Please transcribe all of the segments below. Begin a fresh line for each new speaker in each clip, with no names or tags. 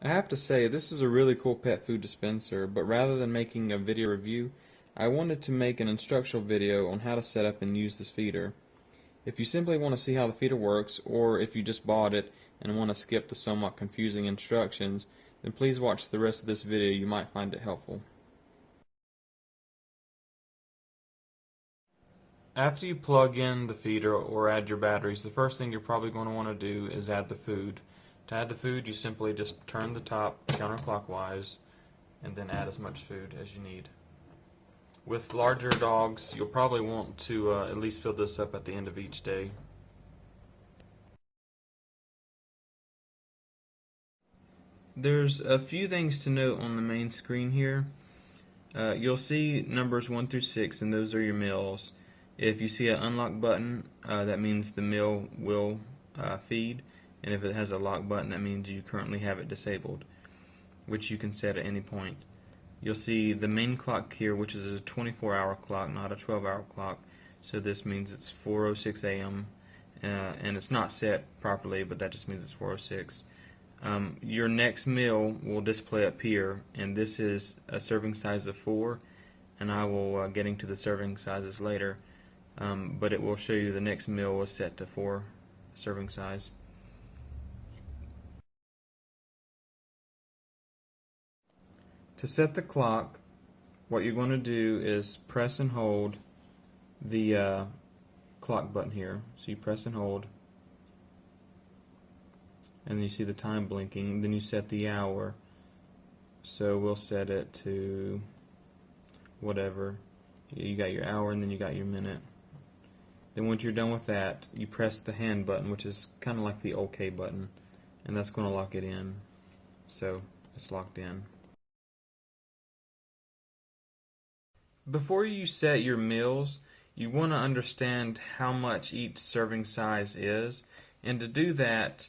I have to say, this is a really cool pet food dispenser, but rather than making a video review, I wanted to make an instructional video on how to set up and use this feeder. If you simply want to see how the feeder works, or if you just bought it and want to skip the somewhat confusing instructions, then please watch the rest of this video. You might find it helpful. After you plug in the feeder or add your batteries, the first thing you're probably going to want to do is add the food. To add the food, you simply just turn the top counterclockwise and then add as much food as you need. With larger dogs, you'll probably want to at least fill this up at the end of each day. There's a few things to note on the main screen here. You'll see numbers 1 through 6, and those are your meals. If you see an unlock button, that means the meal will feed, and if it has a lock button, that means you currently have it disabled, which you can set at any point. You'll see the main clock here, which is a 24-hour clock, not a 12-hour clock, so this means it's 4:06 a.m. And it's not set properly, but that just means it's 4:06. Your next meal will display up here, and this is a serving size of 4, and I will get into the serving sizes later, but it will show you the next meal was set to 4 serving size. To set the clock, what you're going to do is press and hold the clock button here. So you press and hold, and then you see the time blinking. Then you set the hour. So we'll set it to whatever. You got your hour, and then you got your minute. Then once you're done with that, you press the hand button, which is kind of like the OK button, and that's going to lock it in. So it's locked in. Before you set your meals, you want to understand how much each serving size is, and to do that,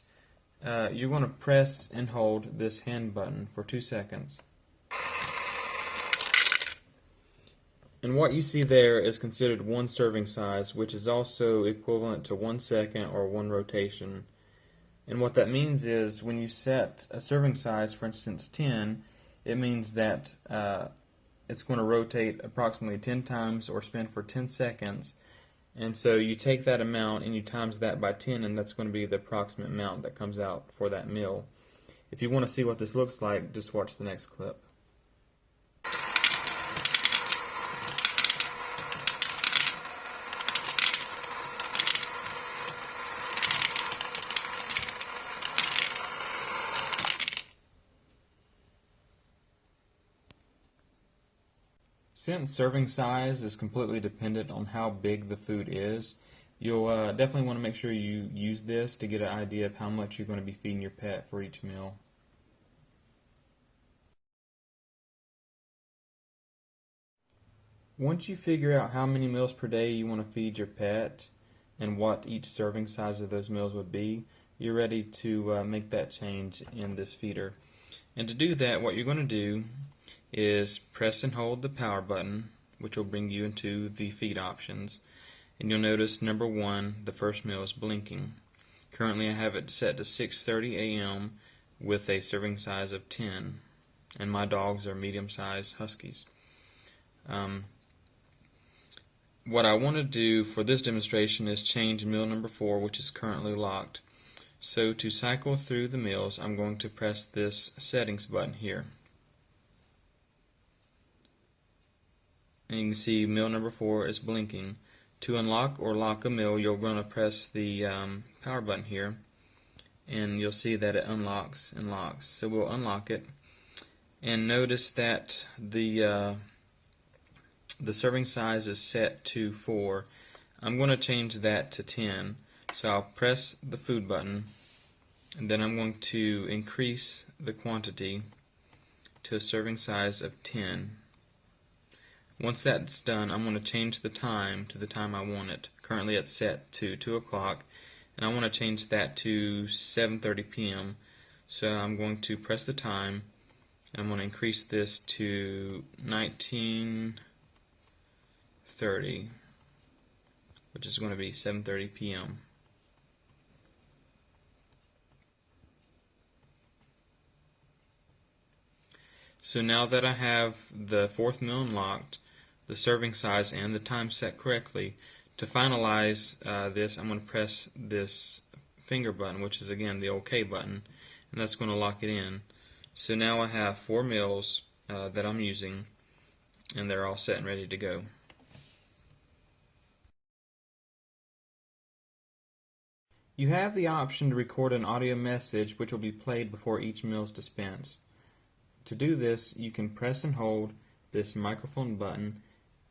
you want to press and hold this hand button for 2 seconds. And what you see there is considered 1 serving size, which is also equivalent to 1 second or 1 rotation. And what that means is when you set a serving size, for instance 10, it means that it's going to rotate approximately 10 times or spin for 10 seconds. And so you take that amount and you times that by 10, and that's going to be the approximate amount that comes out for that meal. If you want to see what this looks like, just watch the next clip. Since serving size is completely dependent on how big the food is, you'll definitely want to make sure you use this to get an idea of how much you're going to be feeding your pet for each meal. Once you figure out how many meals per day you want to feed your pet and what each serving size of those meals would be, you're ready to make that change in this feeder. And to do that, what you're going to do is press and hold the power button, which will bring you into the feed options. And you'll notice number 1, the first meal is blinking. Currently I have it set to 6:30 a.m. with a serving size of 10, and my dogs are medium-sized huskies. What I want to do for this demonstration is change meal number 4, which is currently locked. So to cycle through the meals, I'm going to press this settings button here. And you can see meal number 4 is blinking. To unlock or lock a meal, you're going to press the power button here, and you'll see that it unlocks and locks. So we'll unlock it, and notice that the serving size is set to 4. I'm going to change that to 10. So I'll press the food button, and then I'm going to increase the quantity to a serving size of 10. Once that's done, I'm going to change the time to the time I want it. Currently it's set to 2 o'clock, and I want to change that to 7:30 p.m. So I'm going to press the time, and I'm going to increase this to 19:30, which is going to be 7:30 p.m. So now that I have the fourth meal unlocked, the serving size and the time set correctly, to finalize this, I'm going to press this finger button, which is again the OK button, and that's going to lock it in. So now I have 4 meals that I'm using, and they're all set and ready to go. You have the option to record an audio message which will be played before each meal is dispensed. To do this, you can press and hold this microphone button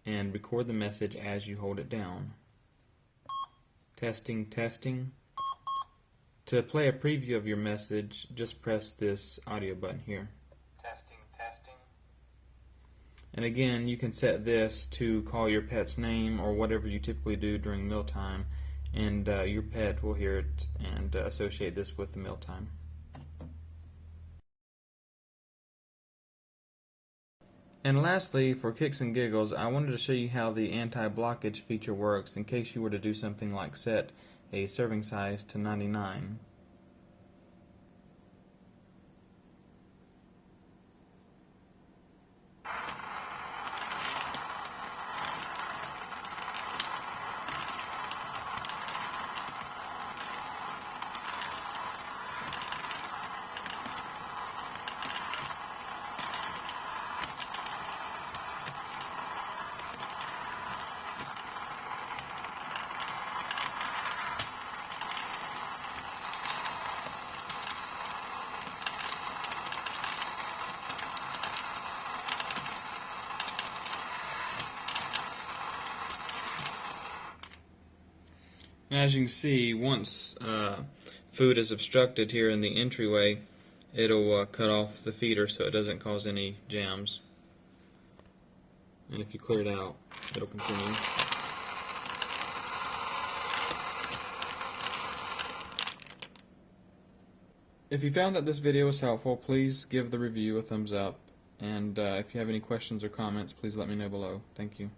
and record the message as you hold it down. Testing, testing. To play a preview of your message, just press this audio button here.
Testing, testing.
And again, you can set this to call your pet's name or whatever you typically do during mealtime, and your pet will hear it and associate this with the mealtime. And lastly, for kicks and giggles, I wanted to show you how the anti-blockage feature works in case you were to do something like set a serving size to 99. And as you can see, once food is obstructed here in the entryway, it'll cut off the feeder so it doesn't cause any jams. And if you clear it out, it'll continue. If you found that this video was helpful, please give the review a thumbs up. And if you have any questions or comments, please let me know below. Thank you.